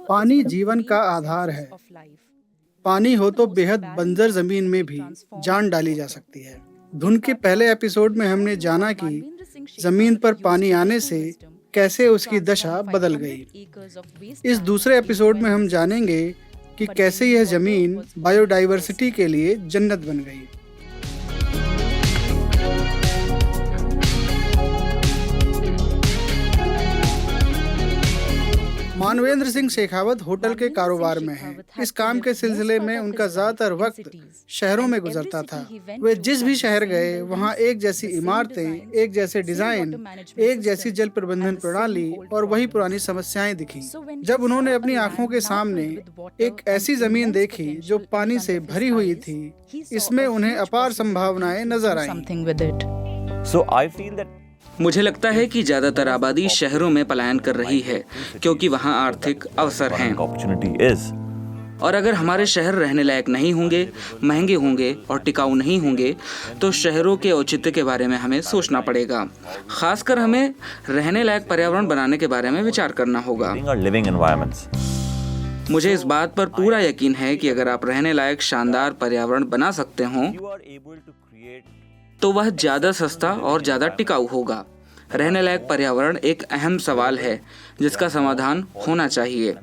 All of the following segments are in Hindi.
पानी जीवन का आधार है। पानी हो तो बेहद बंजर जमीन में भी जान डाली जा सकती है। धुन के पहले एपिसोड में हमने जाना कि जमीन पर पानी आने से कैसे उसकी दशा बदल गई। इस दूसरे एपिसोड में हम जानेंगे कि कैसे यह जमीन बायोडाइवर्सिटी के लिए जन्नत बन गई। मानवेंद्र सिंह शेखावत होटल के कारोबार में हैं। इस काम के सिलसिले में उनका ज्यादातर वक्त शहरों में गुजरता था। वे जिस भी शहर गए वहां एक जैसी इमारतें, एक जैसे डिजाइन, एक जैसी जल प्रबंधन प्रणाली और वही पुरानी समस्याएं दिखी। जब उन्होंने अपनी आंखों के सामने एक ऐसी जमीन देखी जो पानी से भरी हुई थी, इसमें उन्हें अपार संभावनाएं नजर आईं। मुझे लगता है कि ज्यादातर आबादी शहरों में पलायन कर रही है क्योंकि वहाँ आर्थिक अवसर हैं। और अगर हमारे शहर रहने लायक नहीं होंगे, महंगे होंगे और टिकाऊ नहीं होंगे तो शहरों के औचित्य के बारे में हमें सोचना पड़ेगा। खासकर हमें रहने लायक पर्यावरण बनाने के बारे में विचार करना होगा। मुझे इस बात पर पूरा यकीन है कि अगर आप रहने लायक शानदार पर्यावरण बना सकते हो तो वह ज्यादा सस्ता और ज्यादा टिकाऊ होगा। रहने लायक पर्यावरण एक अहम सवाल है जिसका समाधान होना चाहिए।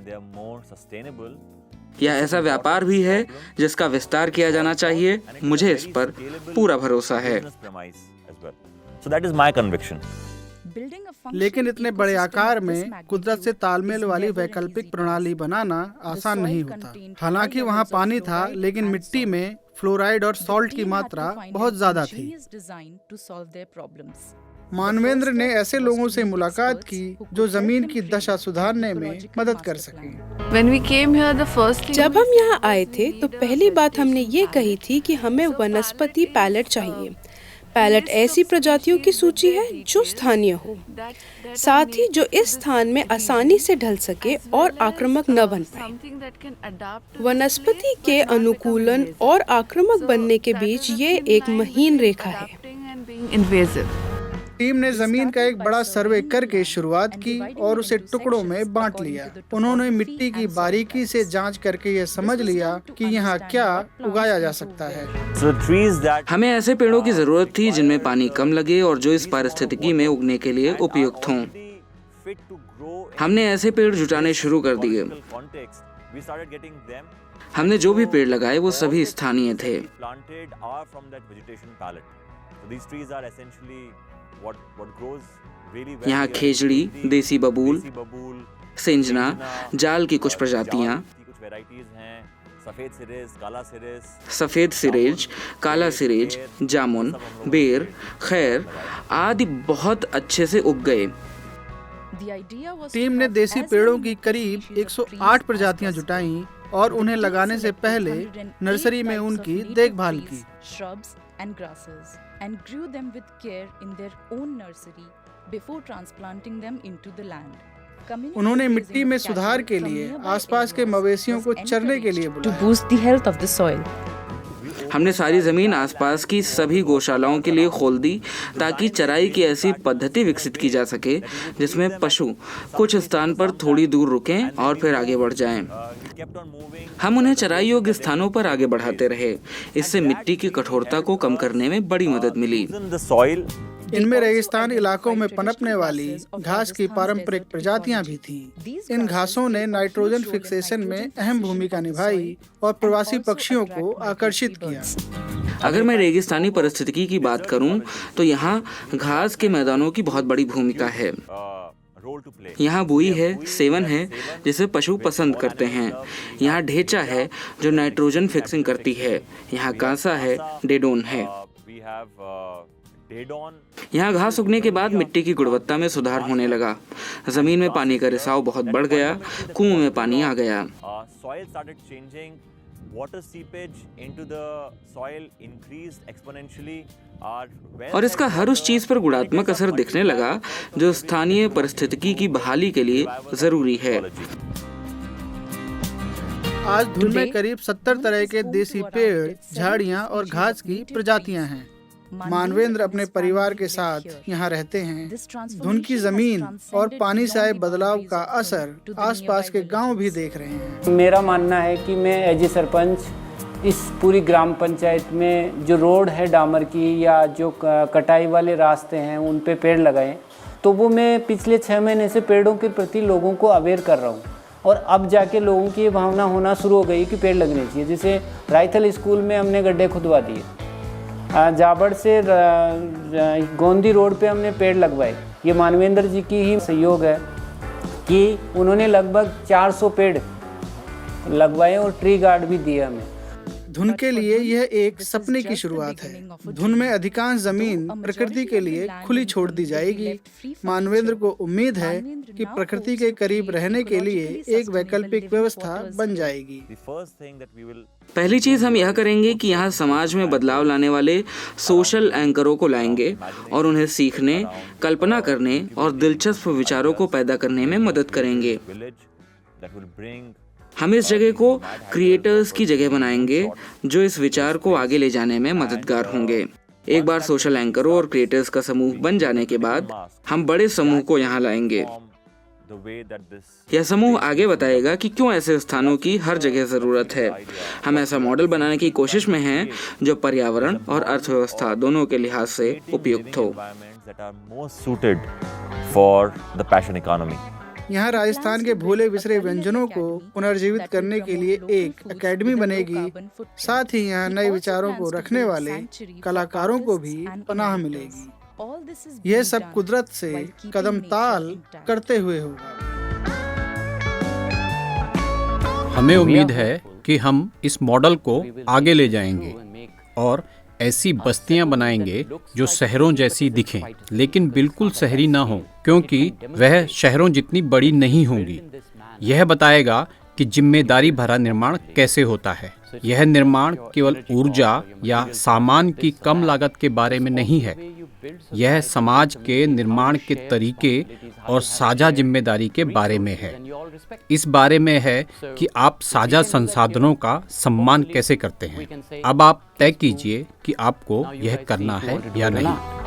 यह ऐसा व्यापार भी है जिसका विस्तार किया जाना चाहिए। मुझे इस पर पूरा भरोसा है। लेकिन इतने बड़े आकार में कुदरत से तालमेल वाली वैकल्पिक प्रणाली बनाना आसान नहीं होता। हालांकि वहाँ पानी था, लेकिन मिट्टी में फ्लोराइड और सॉल्ट की मात्रा बहुत ज्यादा थी। मानवेंद्र ने ऐसे लोगों से मुलाकात की जो जमीन की दशा सुधारने में मदद कर सके। जब हम यहाँ आए थे तो पहली बात हमने ये कही थी कि हमें वनस्पति पैलेट चाहिए। पैलेट ऐसी प्रजातियों की सूची है जो स्थानीय हो, साथ ही जो इस स्थान में आसानी से ढल सके और आक्रामक न बन पाए। वनस्पति के अनुकूलन और आक्रामक बनने के बीच ये एक महीन रेखा है। टीम ने जमीन का एक बड़ा सर्वे करके शुरुआत की और उसे टुकड़ों में बांट लिया। उन्होंने मिट्टी की बारीकी से जांच करके यह समझ लिया कि यहाँ क्या उगाया जा सकता है। हमें ऐसे पेड़ों की जरूरत थी जिनमें पानी कम लगे और जो इस पारिस्थितिकी में उगने के लिए उपयुक्त हों। हमने ऐसे पेड़ जुटाने शुरू कर दिए। हमने जो भी पेड़ लगाए वो सभी स्थानीय थे। यहाँ खेजड़ी, देसी बबूल, सिंजना, जाल की कुछ प्रजातियाँ, सफेद सिरेज, काला सिरेज, जामुन, बेर, खैर आदि बहुत अच्छे से उग गए। टीम ने देसी पेड़ों की करीब 108 प्रजातियां जुटाईं और उन्हें लगाने से पहले नर्सरी में उनकी देखभाल की। And grew them with care in their own nursery before transplanting them into the land. उन्होंने मिट्टी में सुधार के लिए आसपास के मवेशियों को चरने के लिए बुलाया। To boost the health of the soil. हमने सारी जमीन आसपास की सभी गौशालाओं के लिए खोल दी ताकि चराई की ऐसी पद्धति विकसित की जा सके जिसमें पशु कुछ स्थान पर थोड़ी दूर रुकें और फिर आगे बढ़ जाएं। हम उन्हें चराई योग्य स्थानों पर आगे बढ़ाते रहे। इससे मिट्टी की कठोरता को कम करने में बड़ी मदद मिली। इनमें रेगिस्तान इलाकों में पनपने वाली घास की पारंपरिक प्रजातियां भी थीं। इन घासों ने नाइट्रोजन फिक्सेशन में अहम भूमिका निभाई और प्रवासी पक्षियों को आकर्षित किया। अगर मैं रेगिस्तानी परिस्थितिकी की बात करूं तो यहाँ घास के मैदानों की बहुत बड़ी भूमिका है। यहाँ बुई है, सेवन है जिसे पशु पसंद करते हैं। यहाँ ढेंचा है जो नाइट्रोजन फिक्सिंग करती है। यहाँ कांसा है, डेडोन है। यहाँ घास उगने के बाद मिट्टी की गुणवत्ता में सुधार होने लगा। जमीन में पानी का रिसाव बहुत बढ़ गया। कुओं में पानी आ गया। और इसका हर उस चीज पर गुणात्मक असर दिखने लगा जो स्थानीय परिस्थितिकी की बहाली के लिए जरूरी है। आज धुन में करीब 70 तरह के देसी पेड़, झाड़ियाँ और घास की प्रजातियाँ हैं। मानवेंद्र अपने परिवार के साथ यहाँ रहते हैं। धुन की जमीन और पानी से आए बदलाव का असर आसपास के गांव भी देख रहे हैं। मेरा मानना है कि मैं एज ए सरपंच इस पूरी ग्राम पंचायत में जो रोड है डामर की या जो कटाई वाले रास्ते हैं उन पे पेड़ लगाएं, तो वो मैं पिछले 6 महीने से पेड़ों के प्रति लोगों को अवेयर कर रहा हूँ। और अब जाके लोगों की ये भावना होना शुरू हो गई कि पेड़ लगने चाहिए। जैसे रायथल स्कूल में हमने गड्ढे खुदवा दिए, जाबड़ से गोंदी रोड पे हमने पेड़ लगवाए। ये मानवेंद्र जी की ही सहयोग है कि उन्होंने लगभग 400 पेड़ लगवाए और ट्री गार्ड भी दिया हमें। धुन के लिए यह एक सपने की शुरुआत है। धुन में अधिकांश जमीन प्रकृति के लिए खुली छोड़ दी जाएगी। मानवेंद्र को उम्मीद है कि प्रकृति के करीब रहने के लिए एक वैकल्पिक व्यवस्था बन जाएगी। पहली चीज हम यह करेंगे कि यहाँ समाज में बदलाव लाने वाले सोशल एंकरों को लाएंगे और उन्हें सीखने, कल्पना करने और दिलचस्प विचारों को पैदा करने में मदद करेंगे। हम इस जगह को क्रिएटर्स की जगह बनाएंगे जो इस विचार को आगे ले जाने में मददगार होंगे। एक बार सोशल एंकरों और क्रिएटर्स का समूह बन जाने के बाद हम बड़े समूह को यहाँ लाएंगे। यह समूह आगे बताएगा कि क्यों ऐसे स्थानों की हर जगह जरूरत है। हम ऐसा मॉडल बनाने की कोशिश में हैं जो पर्यावरण और अर्थव्यवस्था दोनों के लिहाज से उपयुक्त हो। यहाँ राजस्थान के भूले बिसरे व्यंजनों को पुनर्जीवित करने के लिए एक एकेडमी बनेगी। साथ ही यहाँ नए विचारों को रखने वाले कलाकारों को भी पनाह मिलेगी। यह सब कुदरत से कदम ताल करते हुए होगा। हमें उम्मीद है कि हम इस मॉडल को आगे ले जाएंगे और ऐसी बस्तियां बनाएंगे जो शहरों जैसी दिखें, लेकिन बिल्कुल शहरी ना हो, क्योंकि वह शहरों जितनी बड़ी नहीं होंगी। यह बताएगा कि जिम्मेदारी भरा निर्माण कैसे होता है। यह निर्माण केवल ऊर्जा या सामान की कम लागत के बारे में नहीं है, यह समाज के निर्माण के तरीके और साझा जिम्मेदारी के बारे में है। इस बारे में है कि आप साझा संसाधनों का सम्मान कैसे करते हैं। अब आप तय कीजिए कि आपको यह करना है या नहीं।